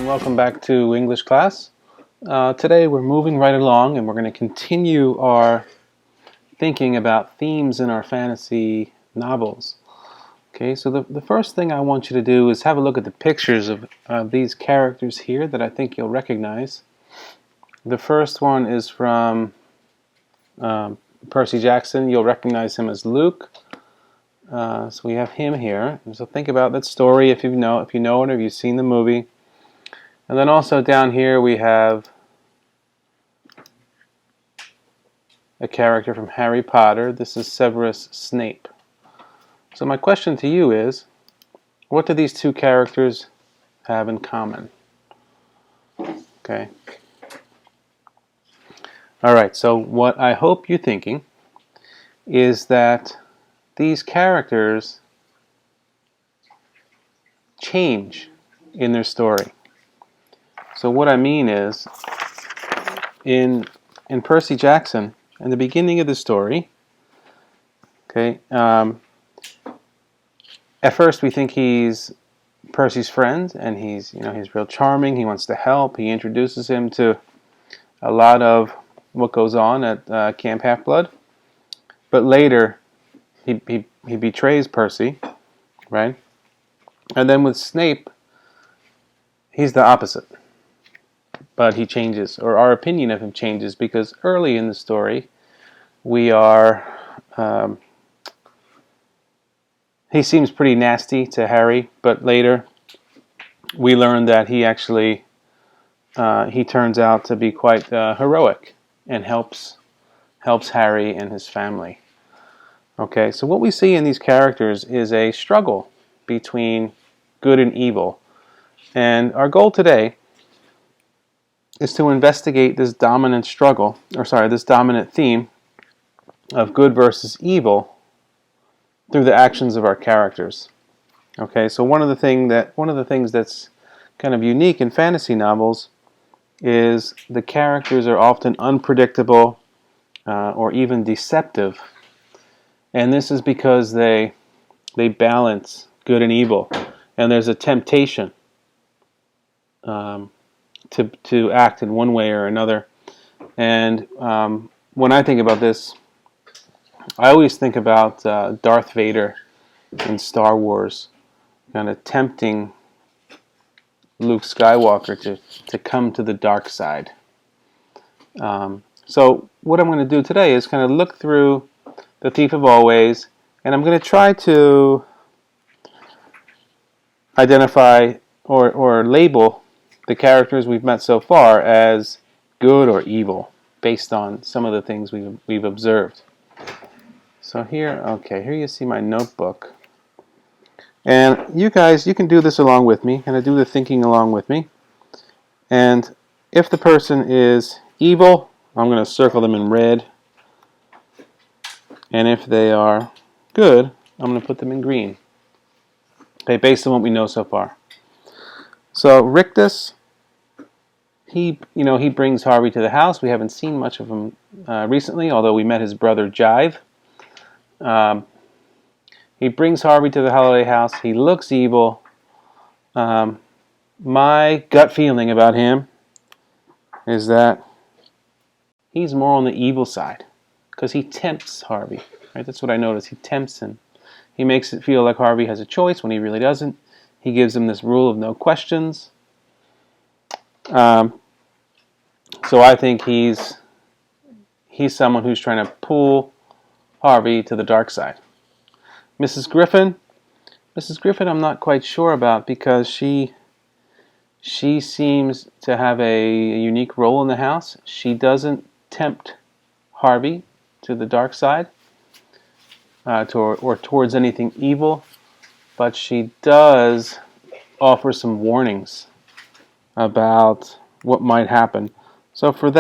welcome back to English class. Today we're moving right along and we're going to continue our thinking about themes in our fantasy novels. Okay, so the first thing I want you to do is have a look at the pictures of these characters here that I think you'll recognize. The first one is from Percy Jackson. You'll recognize him as Luke. So we have him here. So think about that story if you know it or if you've seen the movie. And then also down here we have a character from Harry Potter. This is Severus Snape. So my question to you is, what do these two characters have in common? Okay. Alright, so what I hope you're thinking is that these characters change in their story. So what I mean is, in Percy Jackson, in the beginning of the story, okay, at first we think he's Percy's friend, and he's real charming. He wants to help. He introduces him to a lot of what goes on at Camp Half-Blood. But later, he betrays Percy, right? And then with Snape, he's the opposite. But he changes, or our opinion of him changes, because early in the story, he seems pretty nasty to Harry, but later we learn that he actually, he turns out to be quite heroic and helps Harry and his family. Okay, so what we see in these characters is a struggle between good and evil. And our goal today is to investigate this dominant this dominant theme of good versus evil through the actions of our characters. Okay, so one of the things that's kind of unique in fantasy novels is the characters are often unpredictable or even deceptive, and this is because they balance good and evil, and there's a temptation to act in one way or another. And when I think about this, I always think about Darth Vader in Star Wars, kind of tempting Luke Skywalker to come to the dark side. So what I'm going to do today is kind of look through The Thief of Always, and I'm going to try to identify or label the characters we've met so far as good or evil based on some of the things we've observed. So here you see my notebook. And you guys, you can do this along with me, and do the thinking along with me. And if the person is evil, I'm going to circle them in red. And if they are good, I'm going to put them in green. Okay, based on what we know so far. So Rictus, he brings Harvey to the house. We haven't seen much of him recently, although we met his brother Jive. He brings Harvey to the holiday house. He looks evil. My gut feeling about him is that he's more on the evil side, because he tempts Harvey. Right? That's what I noticed. He tempts him. He makes it feel like Harvey has a choice when he really doesn't. He gives him this rule of no questions. So I think he's someone who's trying to pull Harvey to the dark side. Mrs. Griffin I'm not quite sure about, because she seems to have a unique role in the house. She doesn't tempt Harvey to the dark side or towards anything evil, but she does offer some warnings about what might happen. So for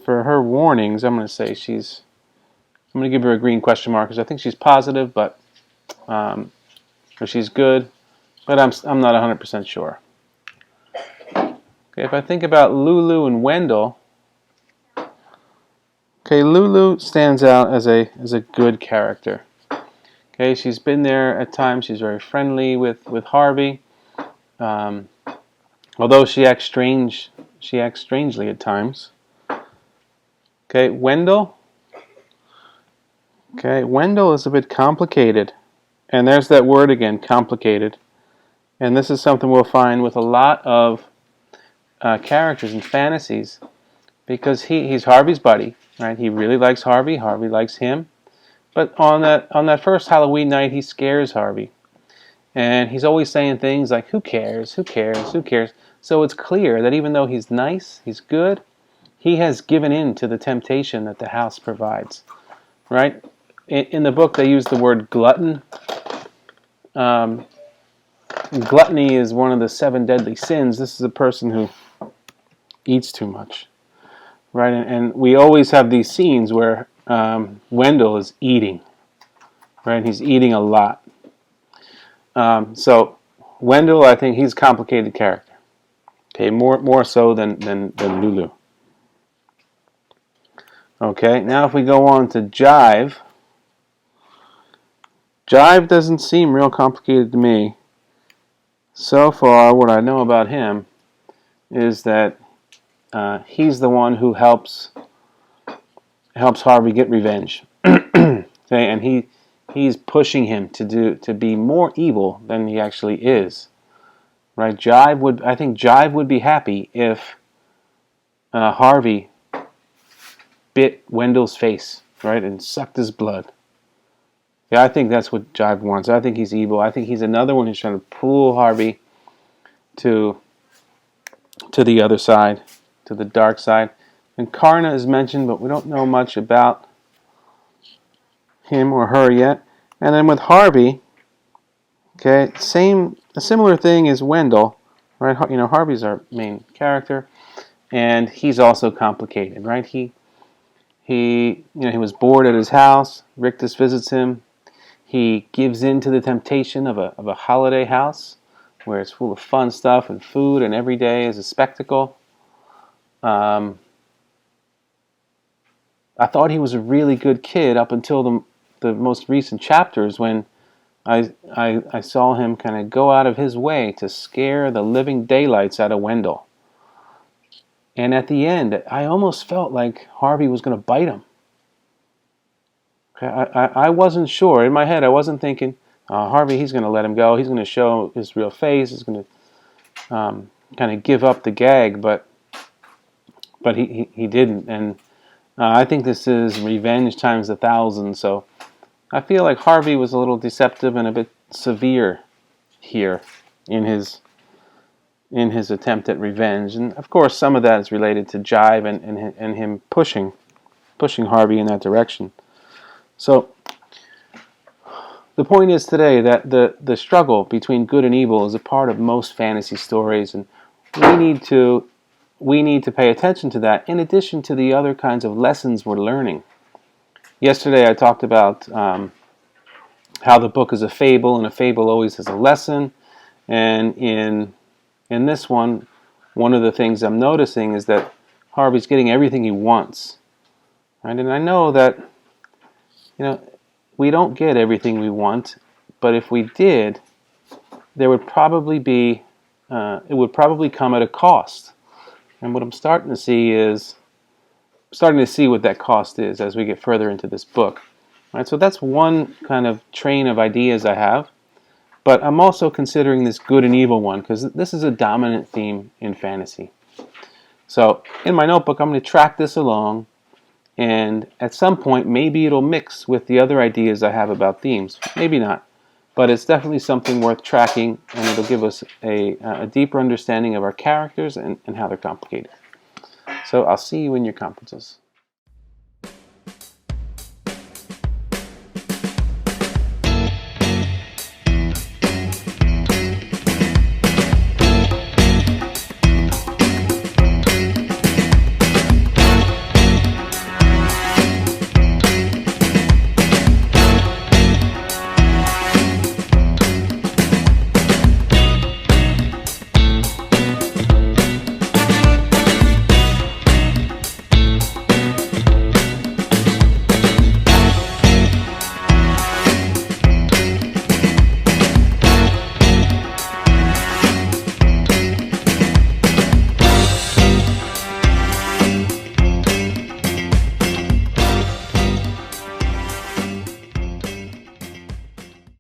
her warnings, I'm going to say I'm going to give her a green question mark, because I think she's positive, but or she's good, but I'm not 100% sure. Okay, if I think about Lulu and Wendell, okay, Lulu stands out as a good character. Okay, she's been there at times. She's very friendly with Harvey. Although she acts strangely at times. Okay, Wendell. Okay, Wendell is a bit complicated. And there's that word again, complicated. And this is something we'll find with a lot of characters in fantasies, because he's Harvey's buddy, right? He really likes Harvey. Harvey likes him. But on that first Halloween night, he scares Harvey. And he's always saying things like, who cares, who cares, who cares? So it's clear that even though he's nice, he's good, he has given in to the temptation that the house provides, right? In the book, they use the word glutton. Gluttony is one of the 7 deadly sins. This is a person who eats too much, right? And we always have these scenes where Wendell is eating, right? He's eating a lot. So Wendell, I think he's a complicated character. Okay, more so than Lulu. Okay, now if we go on to Jive. Jive doesn't seem real complicated to me. So far, what I know about him is that he's the one who helps Harvey get revenge. Okay, and he's pushing him to be more evil than he actually is. Right? I think Jive would be happy if Harvey bit Wendell's face, right, and sucked his blood. Yeah, I think that's what Jive wants. I think he's evil. I think he's another one who's trying to pull Harvey to the other side, to the dark side. And Karna is mentioned, but we don't know much about him or her yet. And then with Harvey, okay, a similar thing as Wendell, right? You know, Harvey's our main character, and he's also complicated, right? He was bored at his house. Rictus visits him. He gives in to the temptation of a holiday house where it's full of fun stuff and food, and every day is a spectacle. I thought he was a really good kid up until the most recent chapters, when I saw him kind of go out of his way to scare the living daylights out of Wendell. And at the end, I almost felt like Harvey was going to bite him. Okay, I wasn't sure. In my head, I wasn't thinking, Harvey, he's going to let him go. He's going to show his real face. He's going to kind of give up the gag, but he didn't. And I think this is revenge times 1,000. So I feel like Harvey was a little deceptive and a bit severe here in his attempt at revenge. And of course, some of that is related to Jive and him pushing Harvey in that direction. So the point is today that the struggle between good and evil is a part of most fantasy stories, and we need to pay attention to that in addition to the other kinds of lessons we're learning. Yesterday I talked about how the book is a fable, and a fable always has a lesson. And in this one of the things I'm noticing is that Harvey's getting everything he wants. Right? And I know that, we don't get everything we want, but if we did, there would probably be, it would probably come at a cost. And what I'm starting to see what that cost is as we get further into this book. Right? So that's one kind of train of ideas I have. But I'm also considering this good and evil one, because this is a dominant theme in fantasy. So in my notebook, I'm going to track this along, and at some point, maybe it'll mix with the other ideas I have about themes. Maybe not. But it's definitely something worth tracking, and it'll give us a deeper understanding of our characters and how they're complicated. So I'll see you in your conferences.